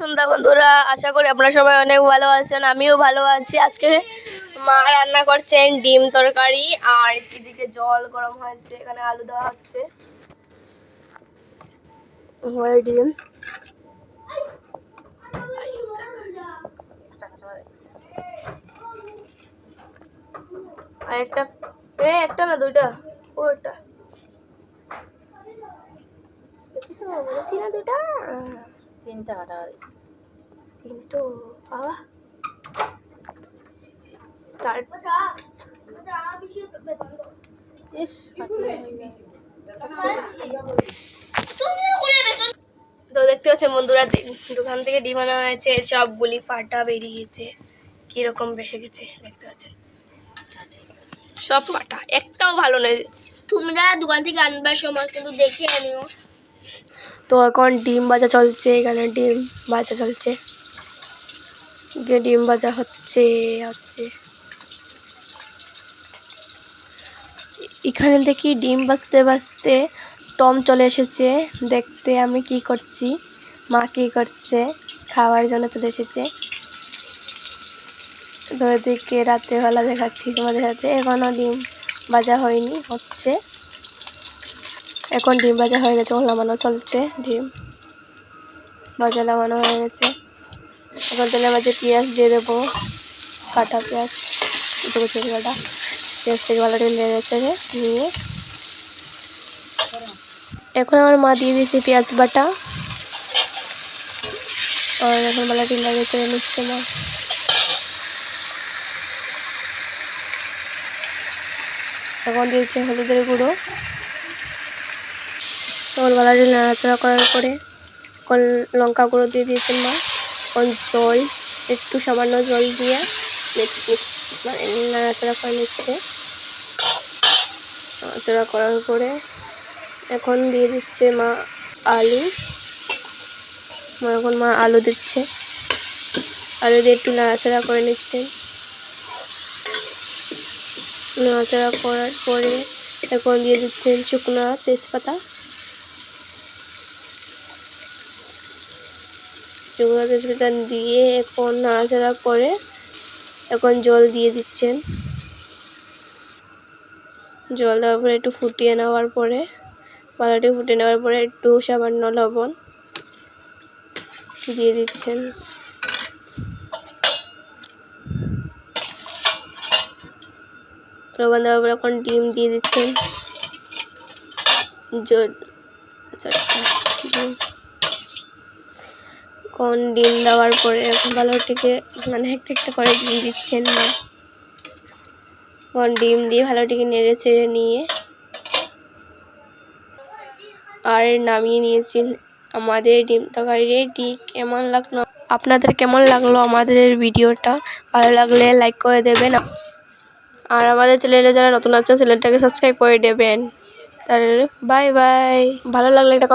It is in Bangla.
সন্ধ্যা বন্ধুরা, আশা করি আপনারা সবাই অনেক ভালো আছেন। আমিও ভালো আছি। আজকে মা রান্না করছেন ডিম তরকারি, আর এদিকে জল গরম হয়েছে, এখানে আলু দেওয়া হচ্ছে, ডিম আর একটা না দুইটা, ওটা বলেছি না দুটা, তিনটা কাটা, তিনটো বাবা। তো দেখতে পাচ্ছেন বন্ধুরা, দোকান থেকে ডিম আনা হয়েছে, সবগুলি ফাটা বেরিয়েছে, কিরকম বেসে গেছে দেখতে পাচ্ছেন, সব ফাটা, একটাও ভালো নয়। তোমরা দোকান থেকে আনবার সময় কিন্তু দেখে আনিও। তো এখন ডিম ভাজা চলছে, এখানে ডিম ভাজা চলছে, ডিম ভাজা হচ্ছে। এখানে দেখি ডিম ভাজতে ভাজতে টম চলে এসেছে দেখতে আমি কি করছি, মা কি করছে, খাওয়ার জন্য চলে এসেছে। তো এদিকে রাত্রেবেলা দেখাচ্ছি তোমাদের সাথে, এখনও ডিম ভাজা হয়নি, হচ্ছে। এখন ডিম ভাজা হয়ে গেছে, নামানো চলছে, ডিম ভাজা নামানো হয়ে গেছে। এখন তেলের মাঝে পেঁয়াজ দিয়ে দেবো, কাটা পেঁয়াজ, কুচি কাটা পেঁয়াজ থেকে ভালো করে নেড়েছে নিয়ে এখন আমার মা দিয়ে দিয়েছে পেঁয়াজ বাটা, আর এখন ভালো করে নেড়ে চেড়ে নিচ্ছে মা। এখন দিয়েছে হলুদের গুঁড়ো, তখন ভালো করে নাড়াচাড়া করার পরে এখন লঙ্কা গুঁড়ো দিয়ে দিয়েছেন মা। এখন জল, একটু সামান্য জল দিয়ে মানে নাড়াচাড়া করে নিচ্ছে। নাড়াচাড়া করার পরে এখন দিয়ে দিচ্ছে মা আলু, এখন মা আলু দিচ্ছে, আলু দিয়ে একটু নাড়াচাড়া করে নিচ্ছে। নাড়াচাড়া করার পরে এখন দিয়ে দিচ্ছেন শুকনো তেজপাতা, শুকনো তেজপাতা দিয়ে এখন নাড়াচাড়া করে এখন জল দিয়ে দিচ্ছেন। জল দেওয়ার পরে একটু ফুটিয়ে নেওয়ার পরে, ভালোটি ফুটিয়ে নেওয়ার পরে একটু সামান্য লবণ দিয়ে দিচ্ছেন। লবণ দেওয়ার পরে এখন ডিম দিয়ে দিচ্ছেন, এখন ডিম দেওয়ার পরে এখন ভালোটিকে মানে একটা করে ডিম দিচ্ছেন না, এখন ডিম দিয়ে ভালোটিকে নেড়ে চেড়ে নিয়ে আর নামিয়ে নিয়েছেন আমাদের ডিম তরকারি রেডি। কেমন লাগলো, আপনাদের কেমন লাগলো আমাদের ভিডিওটা? ভালো লাগলে লাইক করে দেবেন, আর আমাদের চ্যানেলে যারা নতুন আছেন চ্যানেলটাকে সাবস্ক্রাইব করে দেবেন। তাহলে বাই বাই। ভালো লাগলে একটা